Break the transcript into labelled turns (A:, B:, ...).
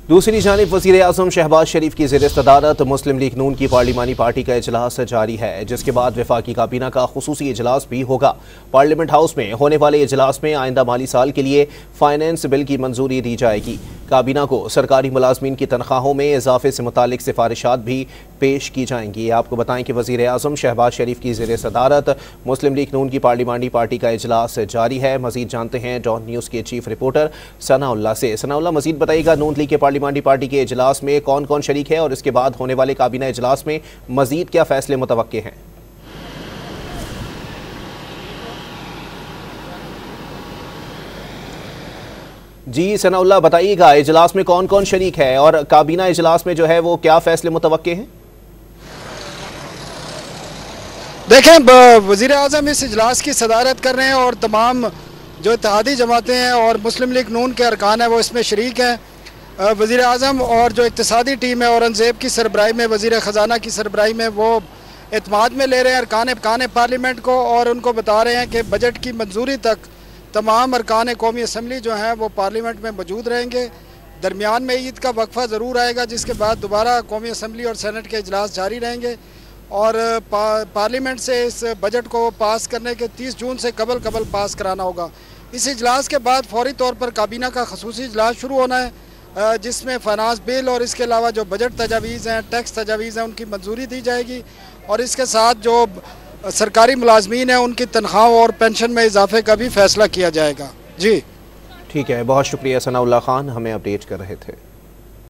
A: दूसरी जानिब वज़ीर आज़म शहबाज शरीफ की ज़ेर सदारत मुस्लिम लीग नून की पार्लिमानी पार्टी का इजलास जारी है, जिसके बाद वफाकी काबीना का खुसूसी इजलास भी होगा। पार्लियामेंट हाउस में होने वाले इजलास में आइंदा माली साल के लिए फाइनेंस बिल की मंजूरी दी जाएगी। काबीना को सरकारी मुलाजमीन की तनख्वाहों में इजाफे से मुतालिक सिफारिशात भी पेश की जाएंगी। आपको बताएं कि वज़ीर आज़म शहबाज शरीफ की ज़ेर सदारत मुस्लिम लीग नून की पार्लिमानी पार्टी का इजलास जारी है। मजीद जानते हैं डॉन न्यूज़ के चीफ रिपोर्टर सनाउल्लाह से। सनाउल्लाह, मजीद बताइएगा, नून लीग के पार्लिमानी पार्टी के इजलास में कौन कौन शरीक है और इसके बाद होने वाले काबीना इजलास में मजीद क्या फैसले मुतवक्के हैं? जी सनाउल्लाह, बताइएगा इजलास में कौन कौन शरीक है और काबीना इजलास में जो है वो क्या फैसले मुतवक्के हैं?
B: देखें, वज़ीर आज़म इस इजलास की सदारत कर रहे हैं और तमाम जो इत्तेहादी जमातें हैं और मुस्लिम लीग नून के अरकान हैं वो इसमें शरीक हैं। वज़ीर आज़म और जो इक़्तिसादी टीम है औरंगज़ेब की सरबराही में, वज़ीर ख़जाना की सरबराही में, वो एतमाद में ले रहे हैं अरकान पार्लियामेंट को और उनको बता रहे हैं कि बजट की मंजूरी तक तमाम अरकान कौमी असम्बली जो हैं वो पार्लियामेंट में मौजूद रहेंगे। दरमियान में ईद का वक्फा ज़रूर आएगा, जिसके बाद दोबारा कौमी असम्बली और सेनेट के इजलास जारी रहेंगे और पार्लियामेंट से इस बजट को पास करने के 30 जून से कबल पास कराना होगा। इस इजलास के बाद फौरी तौर पर काबीना का खसूसी इजलास शुरू होना है, जिसमें फाइनेंस बिल और इसके अलावा जो बजट तजावीज़ हैं, टैक्स तजावीज़ हैं, उनकी मंजूरी दी जाएगी और इसके साथ जो सरकारी मुलाजमीन हैं उनकी तनख्वाह और पेंशन में इजाफे का भी फैसला किया जाएगा। जी
A: ठीक है, बहुत शुक्रिया सनाउल्लाह खान, हमें अपडेट कर रहे थे।